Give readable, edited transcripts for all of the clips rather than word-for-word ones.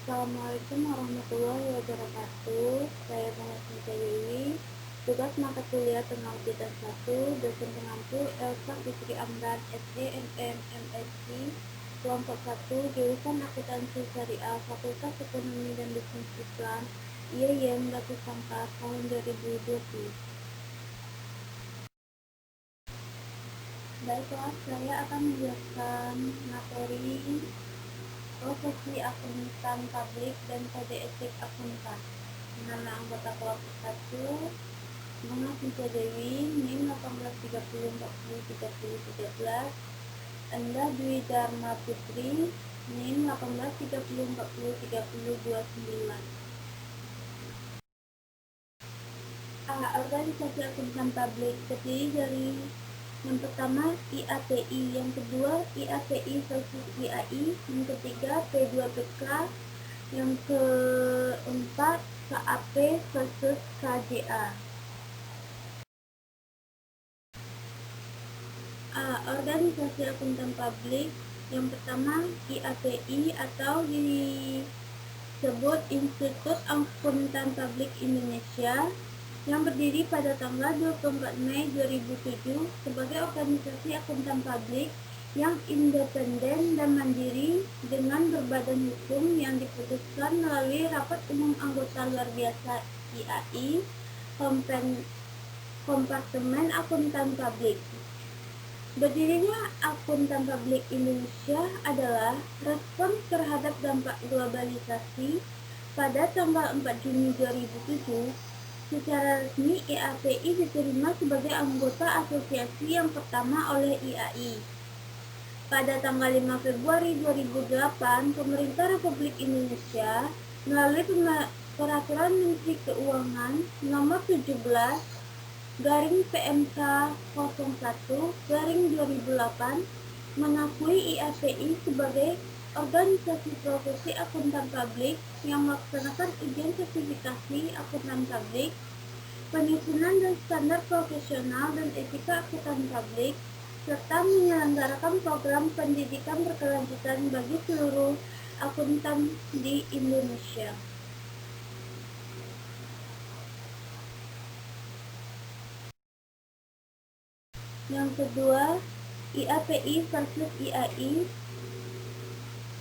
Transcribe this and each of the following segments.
Assalamualaikum warahmatullahi wabarakatuh. Saya Vanessa Dewi. Tugas mata kuliah Penerbitan 1, dosen pengampu Elsa Fitri Amran, SEMM, MSc, kelompok 1, jurusan Akuntansi Syariah, Fakultas Ekonomi dan Bisnis Islam, IAIN Batu Sangkar, tahun 2020. Baiklah, saya akan menjelaskan materi profesi akuntan publik dan kode etik akuntan. Nama anggota kelompok 1, Mona Sinta Dewi, NIM 1830403013, Enda Dwi Dharma Putri, NIM 1830403029. Organisasi akuntan publik terdiri dari yang pertama IAPI, yang kedua IAPI versus IAI, yang ketiga P2PK, yang keempat KAP versus KJA. Organisasi akuntan publik yang pertama IAPI atau disebut Institut Akuntan Publik Indonesia, yang berdiri pada tanggal 24 Mei 2007 sebagai organisasi akuntan publik yang independen dan mandiri dengan berbadan hukum yang diputuskan melalui Rapat Umum Anggota Luar Biasa IAI Kompartemen Akuntan Publik. Berdirinya Akuntan Publik Indonesia adalah respons terhadap dampak globalisasi. Pada tanggal 4 Juni 2007, secara resmi IAPI diterima sebagai anggota asosiasi yang pertama oleh IAI. Pada tanggal 5 Februari 2008, Pemerintah Republik Indonesia melalui Peraturan Menteri Keuangan Nomor 17/PMK 01/2008 mengakui IAPI sebagai organisasi profesi akuntan publik yang melaksanakan ujian sertifikasi akuntan publik, penyusunan dan standar profesional dan etika akuntan publik, serta menyelenggarakan program pendidikan berkelanjutan bagi seluruh akuntan di Indonesia. Yang kedua, IAPI versus IAI.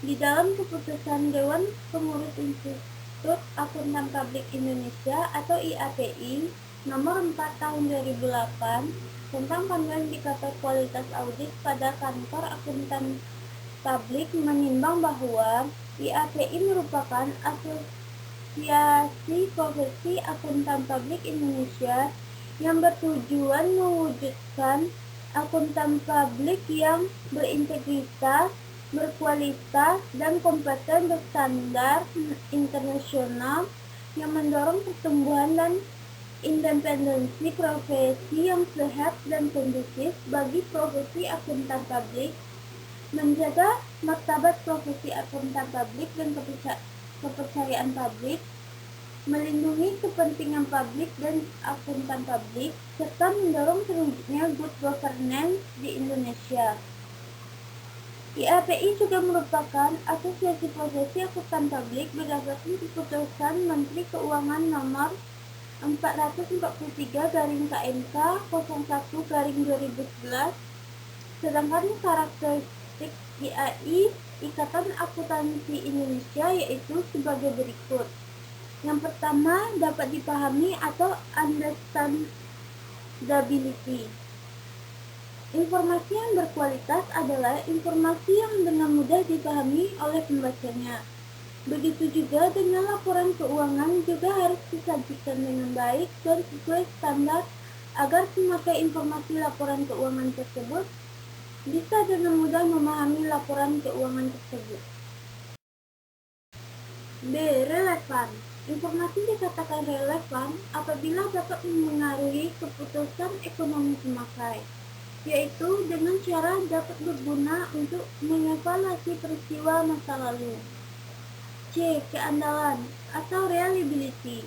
Di dalam keputusan Dewan Pengurus Institut Akuntan Publik Indonesia atau IAPI nomor 4 tahun 2008 tentang panduan indikator kualitas audit pada kantor akuntan publik menimbang bahwa IAPI merupakan asosiasi profesi akuntan publik Indonesia yang bertujuan mewujudkan akuntan publik yang berintegritas, berkualitas, dan kompeten berstandar internasional, yang mendorong pertumbuhan dan independensi profesi yang sehat dan kondusif bagi profesi akuntan publik, menjaga martabat profesi akuntan publik dan kepercayaan publik, melindungi kepentingan publik dan akuntan publik, serta mendorong terwujudnya good governance di Indonesia. IAPI juga merupakan asosiasi profesi akuntan publik berdasarkan keputusan Menteri Keuangan Nomor 443/KMK 01/2011. Sedangkan karakteristik IAI Ikatan Akuntansi Indonesia yaitu sebagai berikut. Yang pertama, dapat dipahami atau understandability. Informasi yang berkualitas adalah informasi yang dengan mudah dipahami oleh pembacanya. Begitu juga dengan laporan keuangan juga harus disajikan dengan baik dan sesuai standar agar pemakai informasi laporan keuangan tersebut bisa dengan mudah memahami laporan keuangan tersebut. B. Relevan. Informasi dikatakan relevan apabila dapat memengaruhi keputusan ekonomi pemakai, yaitu dengan cara dapat berguna untuk mengevaluasi peristiwa masa lalu. C. Keandalan atau reliability.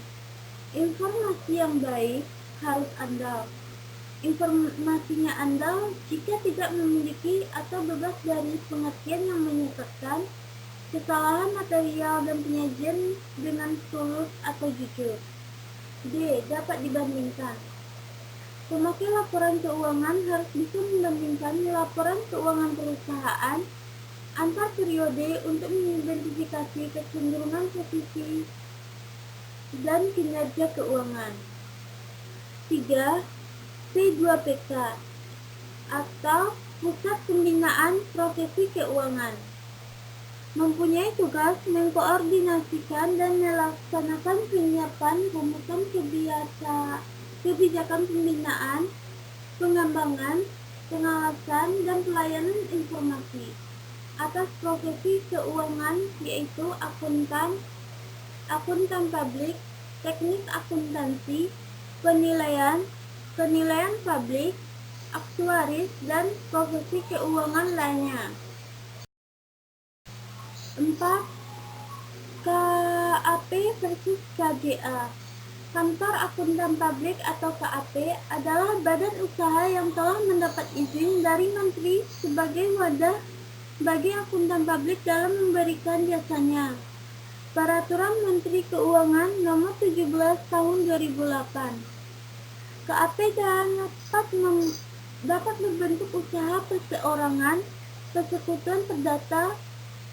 Informasi yang baik harus andal. Informasinya andal jika tidak memiliki atau bebas dari pengertian yang menyesatkan, Kesalahan material dan penyajian dengan tulus atau jujur. D. Dapat dibandingkan. Pemakai laporan keuangan harus bisa membandingkan laporan keuangan perusahaan antar periode untuk mengidentifikasi kecenderungan posisi dan kinerja keuangan. 3. P2PK atau Pusat Pembinaan Profesi Keuangan mempunyai tugas mengkoordinasikan dan melaksanakan penyiapan rumusan kebijakan pembinaan, pengembangan, pengawasan, dan pelayanan informasi atas profesi keuangan, yaitu akuntan publik, teknik akuntansi, penilaian publik, aktuaris, dan profesi keuangan lainnya. 4. KAP versus KGA. Kantor Akuntan Publik atau KAP adalah badan usaha yang telah mendapat izin dari Menteri sebagai wadah bagi akuntan publik dalam memberikan jasanya. Peraturan Menteri Keuangan Nomor 17 Tahun 2008. KAP dapat berbentuk usaha perseorangan, persekutuan perdata,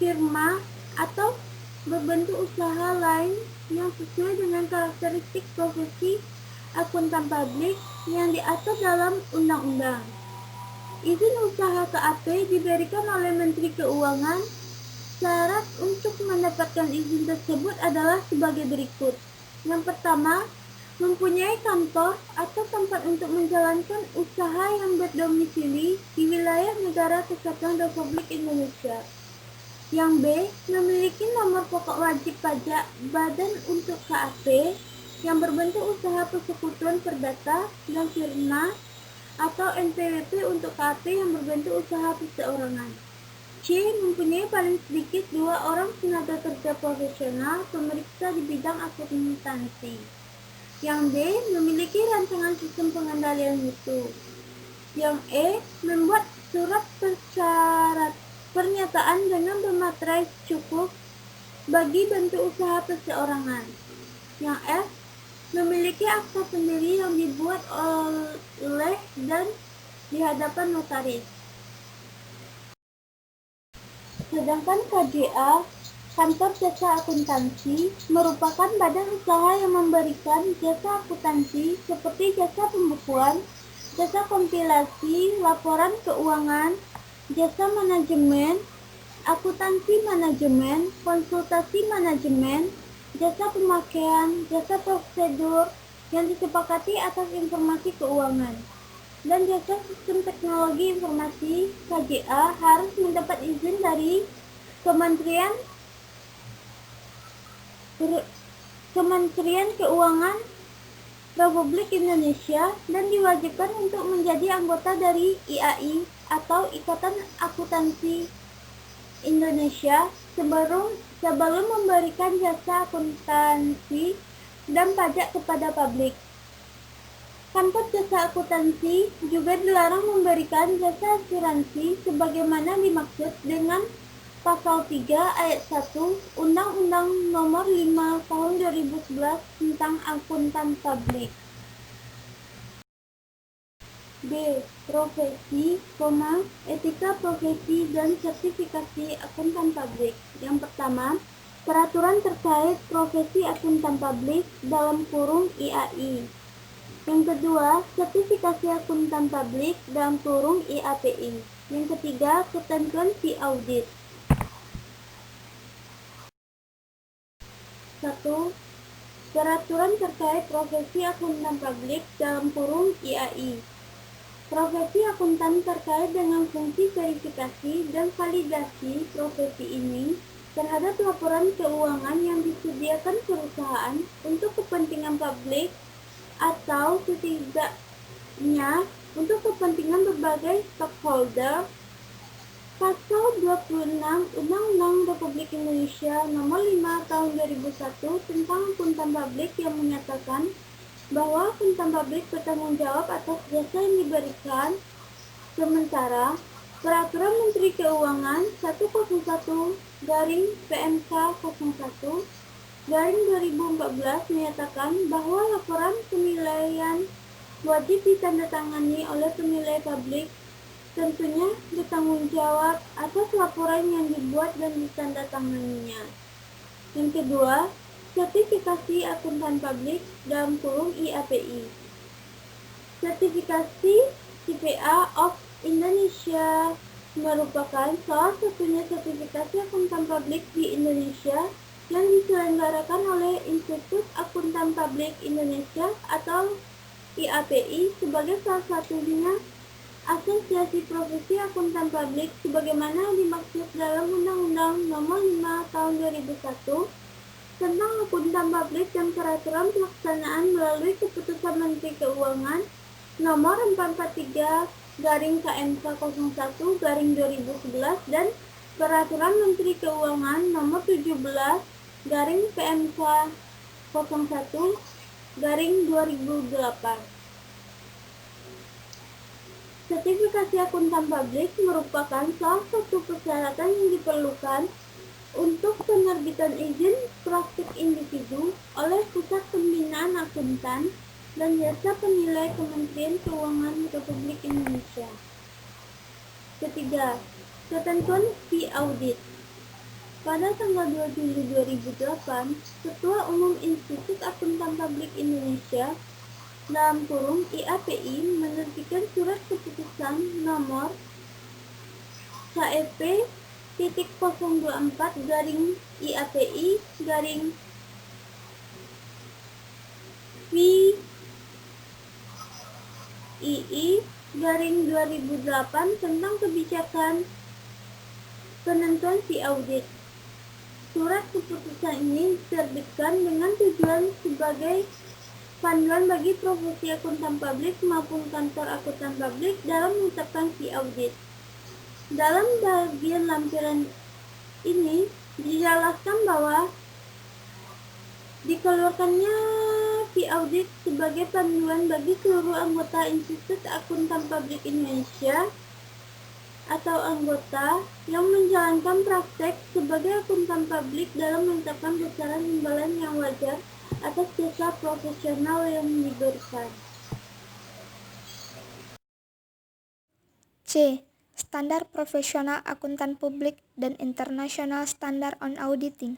firma, atau berbentuk usaha lain yang sesuai dengan karakteristik profesi akuntan publik yang diatur dalam undang-undang. Izin usaha KAP diberikan oleh Menteri Keuangan. Syarat untuk mendapatkan izin tersebut adalah sebagai berikut. Yang pertama, mempunyai kantor atau tempat untuk menjalankan usaha yang berdomisili di wilayah Negara Kesatuan Republik Indonesia. Yang B, memiliki nomor pokok wajib pajak badan untuk KAP yang berbentuk usaha persekutuan perdata dan firma, atau NPWP untuk KAP yang berbentuk usaha perseorangan. C, mempunyai paling sedikit 2 orang tenaga kerja profesional pemeriksa di bidang akuntansi. Yang D, memiliki rancangan sistem pengendalian mutu. Yang E, membuat surat pernyataan dengan bermaterai cukup bagi bentuk usaha perseorangan. Yang F, memiliki akta sendiri yang dibuat oleh dan di hadapan notaris. Sedangkan KJA, Kantor Jasa Akuntansi, merupakan badan usaha yang memberikan jasa akuntansi seperti jasa pembukuan, jasa kompilasi, laporan keuangan, jasa manajemen, akuntansi manajemen, konsultasi manajemen, jasa pemakaian, jasa prosedur yang disepakati atas informasi keuangan, dan jasa sistem teknologi informasi. KJA harus mendapat izin dari Kementerian Keuangan Republik Indonesia dan diwajibkan untuk menjadi anggota dari IAI atau Ikatan Akuntansi Indonesia sebelum memberikan jasa akuntansi dan pajak kepada publik. Kantor Jasa Akuntansi juga dilarang memberikan jasa asuransi sebagaimana dimaksud dengan Pasal 3 Ayat 1 Undang-Undang Nomor 5 Tahun 2011 tentang Akuntan Publik. B. Profesi, etika profesi dan sertifikasi akuntan publik. Yang pertama, peraturan terkait profesi akuntan publik dalam kurung IAI. Yang kedua, sertifikasi akuntan publik dalam kurung IAPI. Yang ketiga, ketentuan fee audit. 1. Peraturan terkait profesi akuntan publik dalam kurung IAI. Profesi akuntan terkait dengan fungsi verifikasi dan validasi profesi ini terhadap laporan keuangan yang disediakan perusahaan untuk kepentingan publik atau setidaknya untuk kepentingan berbagai stakeholder. Pasal 26 Undang-Undang Republik Indonesia Nomor 5 Tahun 2001 tentang Akuntan Publik yang menyatakan bahwa akuntan publik bertanggung jawab atas jasa yang diberikan. Sementara Peraturan Menteri Keuangan 101 garing PMK 01 garing 2014 menyatakan bahwa laporan penilaian wajib ditandatangani oleh penilai publik, tentunya bertanggung jawab atas laporan yang dibuat dan ditandatanganinya. Yang kedua, sertifikasi akuntan publik (IAPI). Sertifikasi CPA of Indonesia merupakan salah satunya sertifikasi akuntan publik di Indonesia yang diselenggarakan oleh Institut Akuntan Publik Indonesia atau IAPI sebagai salah satunya asosiasi profesi akuntan publik sebagaimana dimaksud dalam Undang-Undang Nomor 5 Tahun 2001 tentang akuntan publik dan peraturan pelaksanaan melalui Keputusan Menteri Keuangan Nomor 443/KMK 01 garing 2011 dan Peraturan Menteri Keuangan Nomor 17 garing PMK 01 garing 2008. Sertifikasi akuntan publik merupakan salah satu persyaratan yang diperlukan untuk penerbitan izin praktik individu oleh Pusat Pembinaan Akuntan dan Jasa Penilai Kementerian Keuangan Republik Indonesia. Ketiga, ketentuan fee audit. Pada tanggal 2 Juli 2008, Ketua Umum Institut Akuntan Publik Indonesia (IAPI) menerbitkan surat keputusan nomor KEP-024/IAPI garing VII garing 2008 tentang kebijakan penentuan fee audit. Surat keputusan ini diterbitkan dengan tujuan sebagai panduan bagi profesi akuntan publik maupun kantor akuntan publik dalam menetapkan fee audit. Dalam bagian lampiran ini dijelaskan bahwa dikeluarkannya fee audit sebagai panduan bagi seluruh anggota Institut Akuntan Publik Indonesia atau anggota yang menjalankan praktek sebagai akuntan publik dalam menetapkan besaran imbalan yang wajar atas jasa profesional yang diberikan. C. Standar Profesional Akuntan Publik dan International Standard on Auditing.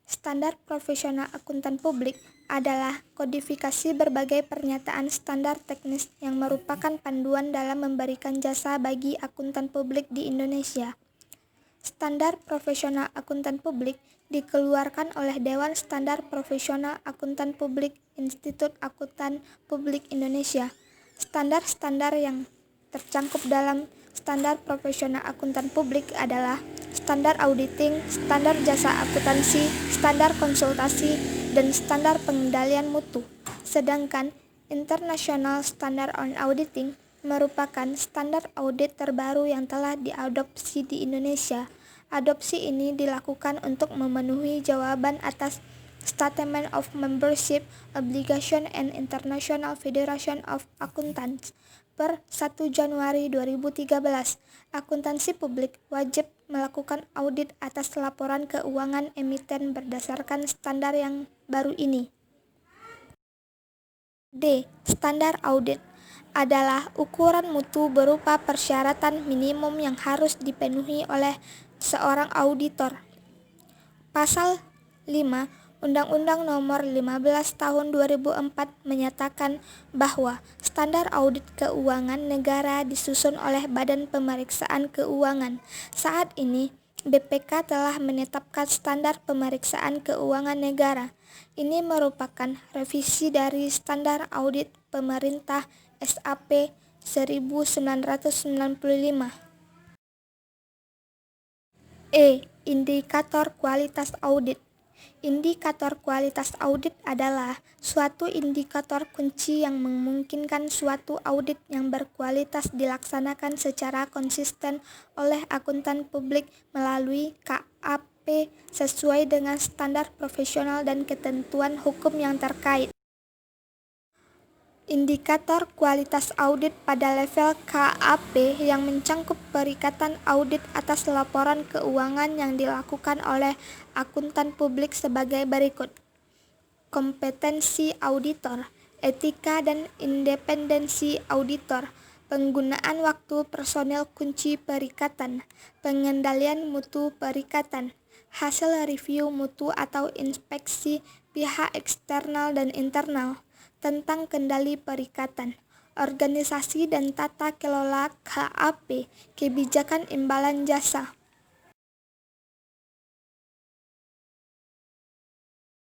Standar Profesional Akuntan Publik adalah kodifikasi berbagai pernyataan standar teknis yang merupakan panduan dalam memberikan jasa bagi akuntan publik di Indonesia. Standar Profesional Akuntan Publik dikeluarkan oleh Dewan Standar Profesional Akuntan Publik Institut Akuntan Publik Indonesia. Standar-standar yang tercangkup dalam Standar Profesional Akuntan Publik adalah standar auditing, standar jasa akuntansi, standar konsultasi, dan standar pengendalian mutu. Sedangkan International Standard on Auditing merupakan standar audit terbaru yang telah diadopsi di Indonesia. Adopsi ini dilakukan untuk memenuhi jawaban atas Statement of Membership Obligation and International Federation of Accountants per 1 Januari 2013. Akuntansi publik wajib melakukan audit atas laporan keuangan emiten berdasarkan standar yang baru ini. D. Standar audit adalah ukuran mutu berupa persyaratan minimum yang harus dipenuhi oleh seorang auditor. Pasal 5 Undang-Undang Nomor 15 Tahun 2004 menyatakan bahwa standar audit keuangan negara disusun oleh Badan Pemeriksaan Keuangan. Saat ini, BPK telah menetapkan standar pemeriksaan keuangan negara. Ini merupakan revisi dari Standar Audit Pemerintah SAP 1995. E. Indikator kualitas audit. Indikator kualitas audit adalah suatu indikator kunci yang memungkinkan suatu audit yang berkualitas dilaksanakan secara konsisten oleh akuntan publik melalui KAP sesuai dengan standar profesional dan ketentuan hukum yang terkait. Indikator kualitas audit pada level KAP yang mencangkup perikatan audit atas laporan keuangan yang dilakukan oleh akuntan publik sebagai berikut. Kompetensi auditor, etika dan independensi auditor, penggunaan waktu personel kunci perikatan, pengendalian mutu perikatan, hasil review mutu atau inspeksi pihak eksternal dan internal, tentang kendali perikatan, organisasi dan tata kelola KAP, kebijakan imbalan jasa,